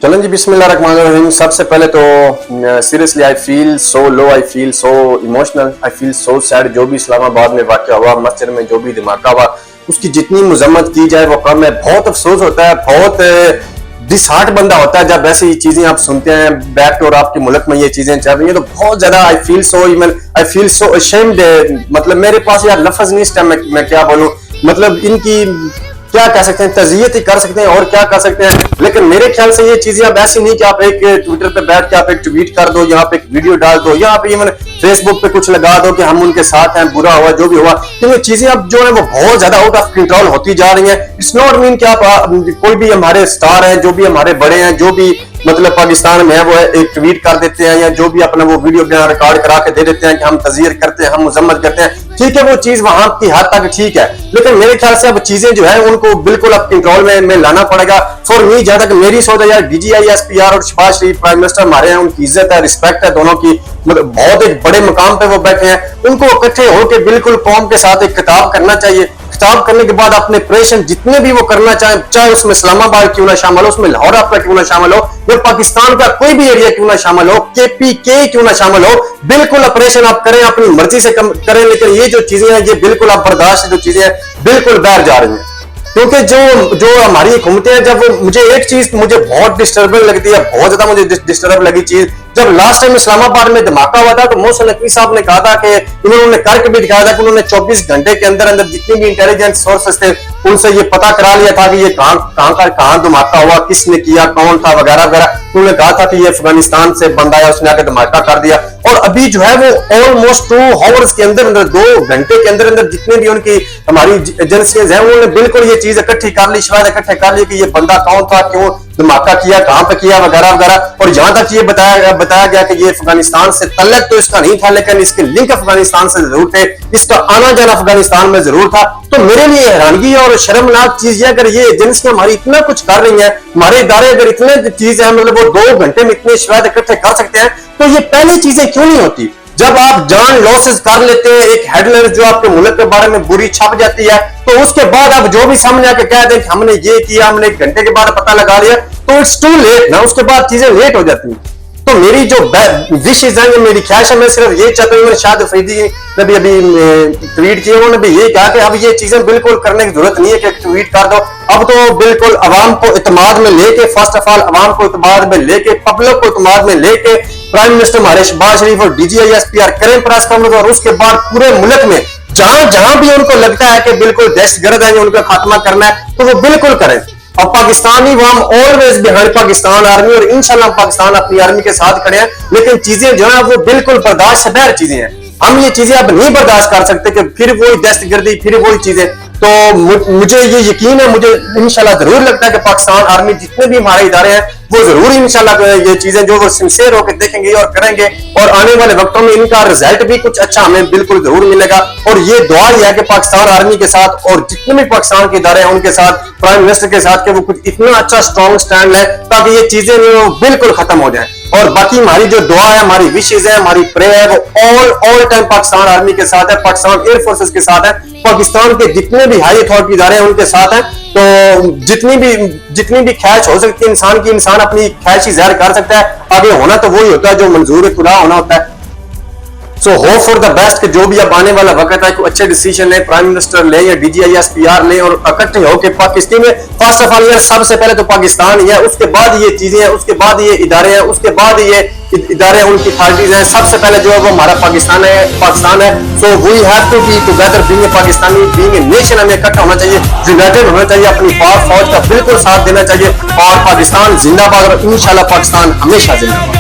चलन जी, बिस्मिल्लाहिर्रहमानिर्रहीम। सबसे पहले तो seriously I feel so low, I feel so emotional, I feel so sad. जो भी इस्लामाबाद में वाक़या हुआ, मस्जिद में जो भी धमाका हुआ, उसकी जितनी मजम्मत की जाए वो कम है। बहुत अफसोस होता है, बहुत डिसहार्ट बंदा होता है जब ऐसी चीजें आप सुनते हैं बैक और आपके मुल्क में ये चीजें चल रही हैं। तो बहुत ज्यादा आई फील सो अशेम्ड। मतलब मेरे पास यार लफ्ज नहीं इस टाइम मैं क्या बोलूं। मतलब इनकी क्या कह सकते हैं, तज़ियत ही कर सकते हैं और क्या कर सकते हैं। लेकिन मेरे ख्याल से ये चीजें अब ऐसी नहीं कि आप एक ट्विटर पे बैठ के आप एक ट्वीट कर दो, यहाँ पे एक वीडियो डाल दो, यहाँ पे इवन फेसबुक पे कुछ लगा दो कि हम उनके साथ हैं, बुरा हुआ जो भी हुआ। क्योंकि चीजें अब जो है वो बहुत ज्यादा आउट ऑफ कंट्रोल होती जा रही हैं। इट्स नॉट मीन कि आप कोई भी हमारे स्टार हैं, जो भी हमारे बड़े हैं, जो भी मतलब पाकिस्तान में है, वो एक ट्वीट कर देते हैं या जो भी अपना वो वीडियो रिकॉर्ड करा के दे देते हैं कि हम तज़ीर करते हैं, हम मुजम्मत करते हैं। ठीक है, वो चीज वहां की हद तक ठीक है, लेकिन मेरे ख्याल से अब चीजें जो है उनको बिल्कुल अब कंट्रोल में लाना पड़ेगा। फॉर मी जहां तक मेरी सोच है यार, DGI SPR और शहबाज शरीफ प्राइम मिनिस्टर हमारे हैं, उनकी इज्जत है, रिस्पेक्ट है दोनों की। मतलब बहुत एक बड़े मुकाम पे वो बैठे हैं, उनको इकट्ठे होकर बिल्कुल कौम के साथ एक खिताब करना चाहिए। खिताब करने के बाद अपने ऑपरेशन जितने भी वो करना चाहे, चाहे उसमें इस्लामाबाद क्यों ना शामिल हो, उसमें लाहौर आपका क्यों ना शामिल हो, या पाकिस्तान का कोई भी एरिया क्यों ना शामिल हो, KPK क्यों ना शामिल हो, बिल्कुल ऑपरेशन आप करें, अपनी मर्जी से करें। लेकिन ये जो चीजें हैं ये बिल्कुल आप बर्दाश्त जो चीजें हैं बिल्कुल बाहर जा रही हैं। क्योंकि जो हमारी हुकूमतें हैं, जब मुझे एक चीज मुझे बहुत डिस्टर्बिंग लगती है, बहुत ज्यादा मुझे डिस्टर्ब लगी चीज, जब लास्ट टाइम इस्लामाबाद में धमाका हुआ था तो मोहसिन नकवी साहब ने कहा था कि इन्होंने करके भी दिखाया था कि उन्होंने 24 घंटे के अंदर अंदर जितनी भी इंटेलिजेंस सोर्सेस थे उनसे ये पता करा लिया था कि ये कहां धमाका हुआ, किसने किया, कौन था, वगैरह वगैरह। उन्होंने कहा था कि ये अफगानिस्तान से बंदा है, उसने आके धमाका कर दिया। और अभी जो है वो ऑलमोस्ट 2 आवर्स के अंदर अंदर 2 घंटे के अंदर अंदर जितने भी उनकी हमारी एजेंसीज हैं उन्होंने बिल्कुल ये चीज इकट्ठी कर ली, शायद इकट्ठे कर ली कि ये बंदा कौन था, क्यों धमाका किया, कहां पे किया, वगैरह वगैरह। और यहां तक ये बताया गया कि ये अफगानिस्तान से तल्लक तो इसका नहीं था, लेकिन इसके लिंक अफगानिस्तान से जरूर थे, इसका आना जाना अफगानिस्तान में जरूर था। तो मेरे लिए हैरानगी और शर्मनाक चीज है, अगर ये एजेंसियां हमारी इतना कुछ कर रही हैं, हमारे इदारे अगर इतने चीज है, मतलब वो 2 घंटे में इतने शायद इकट्ठे कर सकते हैं, तो ये पहली चीजें क्यों नहीं होती? जब आप जान लॉसेस कर लेते हैं, एक हेडलाइन जो आपके मुल्क के बारे में बुरी छप जाती है, तो उसके बाद आप जो भी सामने आके कह दें कि हमने ये किया, हमने 1 घंटे के बाद पता लगा लिया, तो इट्स टू लेट ना, उसके बाद चीजें लेट हो जाती हैं। तो मेरी जो विशेष है, मेरी ख्वाहिश है, मैं सिर्फ ये चाहता हूँ, शायद अफरीदी ने भी अभी ट्वीट किया, उन्होंने भी ये कहा कि अब ये चीजें बिल्कुल करने की जरूरत नहीं है कि ट्वीट कर दो। अब तो बिल्कुल अवाम को इत्मीनान में लेके, फर्स्ट ऑफ ऑल अवाम को इत्मीनान में लेके, पब्लिक को इत्मीनान में लेके प्राइम मिनिस्टर हमारे शहबाज शरीफ और DGI SPR करें प्रेस कॉन्फ्रेंस, और उसके बाद पूरे मुल्क में जहां जहां भी उनको लगता है कि बिल्कुल दहशतगर्द है, उनका खात्मा करना है, तो वो बिल्कुल करें। और पाकिस्तानी हम ऑलवेज बिहाइंड पाकिस्तान आर्मी, और इंशाल्लाह पाकिस्तान अपनी आर्मी के साथ खड़े हैं। लेकिन चीजें जो है वो बिल्कुल बर्दाश्त से बाहर चीजें हैं। हम ये चीजें अब नहीं बर्दाश्त कर सकते कि फिर वही दहशतगर्दी, फिर वही चीजें। तो मुझे ये यकीन है, मुझे इंशाल्लाह जरूर लगता है कि पाकिस्तान आर्मी जितने भी हमारे इदारे हैं वो जरूर इंशाल्लाह ये चीजें जो वो सिंसियर होकर देखेंगे और करेंगे, और आने वाले वक्तों में इनका रिजल्ट भी कुछ अच्छा हमें बिल्कुल जरूर मिलेगा। और ये दुआ ही है कि पाकिस्तान आर्मी के साथ और जितने भी पाकिस्तान के इदारे हैं उनके साथ, प्राइम मिनिस्टर के साथ, कि वो कुछ इतना अच्छा स्ट्रॉन्ग स्टैंड है ताकि ये चीजें बिल्कुल खत्म हो जाए। और बाकी हमारी जो दुआ है, हमारी विशेष है, हमारी प्रेयर है, वो ऑल टाइम पाकिस्तान आर्मी के साथ है, पाकिस्तान एयर फोर्सेस के साथ है, पाकिस्तान के जितने भी हाई अथॉरिटी इदारे हैं उनके साथ हैं। तो जितनी भी ख्वाहिश हो सकती है इंसान की, इंसान अपनी ख्वाहिश जाहिर कर सकता है। आगे होना तो वही होता है जो मंजूर खुदा होना होता है। So hope for the best कि जो भी अब आने वाला वक्त है कोई अच्छे डिसीजन ले, प्राइम मिनिस्टर ले या DGI SPR ले, और इकट्ठे होकर पाकिस्तान में फर्स्ट ऑफ ऑल यार सबसे पहले तो पाकिस्तान ही है, उसके बाद ये चीजें हैं, उसके बाद ये इदारे हैं, उसके बाद ये इदारे उनकी अथॉरिटीज हैं। सबसे पहले जो है वो हमारा पाकिस्तान है। So we have to be together, being a Pakistani, being a nation, हमें इकट्ठा होना चाहिए, यूनाइटेड होना चाहिए, अपनी पाक फौज का बिल्कुल साथ देना चाहिए, और पाकिस्तान जिंदाबाद, और इंशाल्लाह पाकिस्तान हमेशा जिंदाबाद।